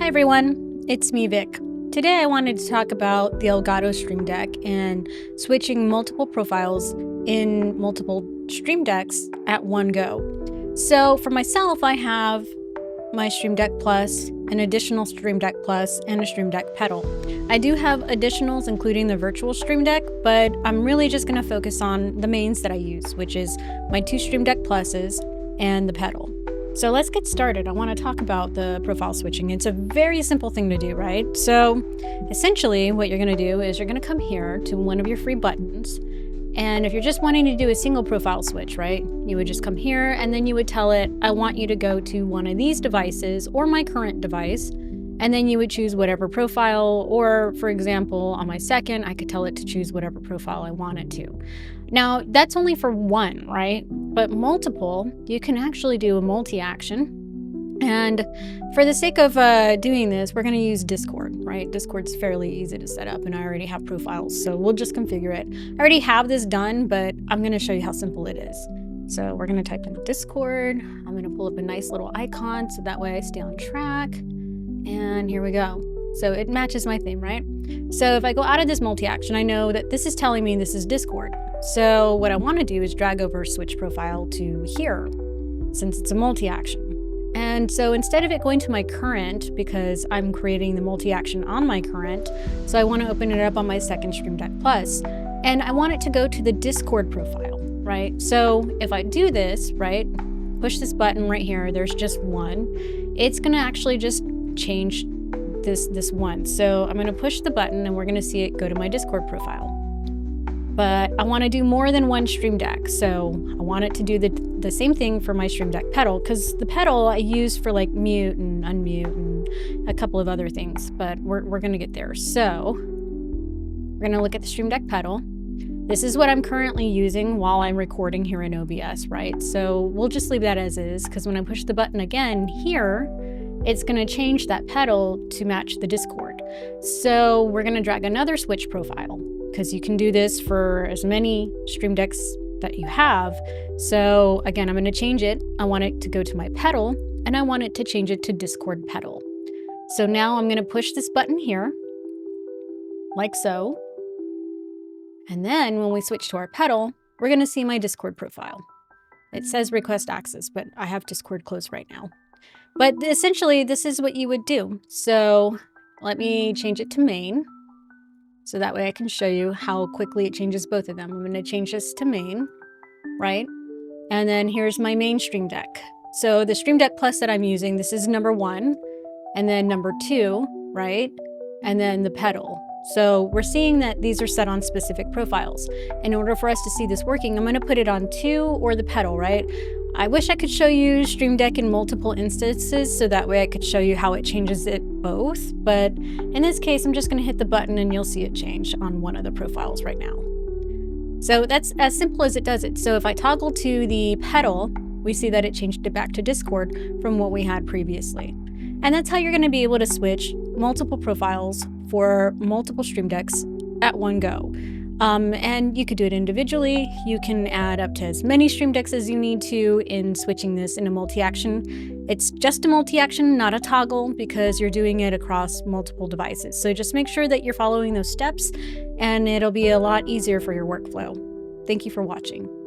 Hi everyone, it's me Vic. Today I wanted to talk about the Elgato Stream Deck and switching multiple profiles in multiple Stream Decks at one go. So for myself, I have my Stream Deck Plus, an additional Stream Deck Plus, and a Stream Deck pedal. I do have additionals including the virtual Stream Deck, but I'm really just going to focus on the mains that I use, which is my two Stream Deck Pluses and the pedal. So let's get started. I want to talk about the profile switching. It's a very simple thing to do, right? So essentially what you're going to do is you're going to come here to one of your free buttons. And if you're just wanting to do a single profile switch, right, you would just come here and then you would tell it, I want you to go to one of these devices or my current device. And then you would choose whatever profile, or for example, on my second, I could tell it to choose whatever profile I want it to. Now, that's only for one, right? But multiple, you can actually do a multi-action. And for the sake of doing this, we're going to use Discord, right? Discord's fairly easy to set up, and I already have profiles, so we'll just configure it. I already have this done, but I'm going to show you how simple it is. So we're going to type in Discord. I'm going to pull up a nice little icon, so that way I stay on track. And here we go. So it matches my theme, right? So if I go out of this multi-action, I know that this is telling me this is Discord. So what I want to do is drag over switch profile to here, since it's a multi-action. And so instead of it going to my current, because I'm creating the multi-action on my current, so I want to open it up on my second Stream Deck Plus, and I want it to go to the Discord profile, right? So if I do this, right, push this button right here, there's just one, it's going to actually just change this one. So I'm going to push the button and we're going to see it go to my Discord profile. But I want to do more than one Stream Deck. So I want it to do the same thing for my Stream Deck pedal, because the pedal I use for like mute and unmute and a couple of other things, but we're going to get there. So we're going to look at the Stream Deck pedal. This is what I'm currently using while I'm recording here in OBS, right? So we'll just leave that as is, because when I push the button again here, it's going to change that pedal to match the Discord. So we're going to drag another switch profile, because you can do this for as many Stream Decks that you have. So again, I'm going to change it. I want it to go to my pedal, and I want it to change it to Discord pedal. So now I'm going to push this button here, like so. And then when we switch to our pedal, we're going to see my Discord profile. It says request access, but I have Discord closed right now. But essentially, this is what you would do. So let me change it to main. So that way I can show you how quickly it changes both of them. I'm going to change this to main, right? And then here's my main Stream Deck. So the Stream Deck Plus that I'm using, this is number 1, and then number 2, right? And then the pedal. So we're seeing that these are set on specific profiles. In order for us to see this working, I'm going to put it on 2 or the pedal, right? I wish I could show you Stream Deck in multiple instances, so that way I could show you how it changes it both. But in this case, I'm just going to hit the button and you'll see it change on one of the profiles right now. So that's as simple as it does it. So if I toggle to the pedal, we see that it changed it back to Discord from what we had previously. And that's how you're going to be able to switch multiple profiles for multiple Stream Decks at one go. And you could do it individually. You can add up to as many Stream Decks as you need to in switching this in a multi-action. It's just a multi-action, not a toggle, because you're doing it across multiple devices. So just make sure that you're following those steps, and it'll be a lot easier for your workflow. Thank you for watching.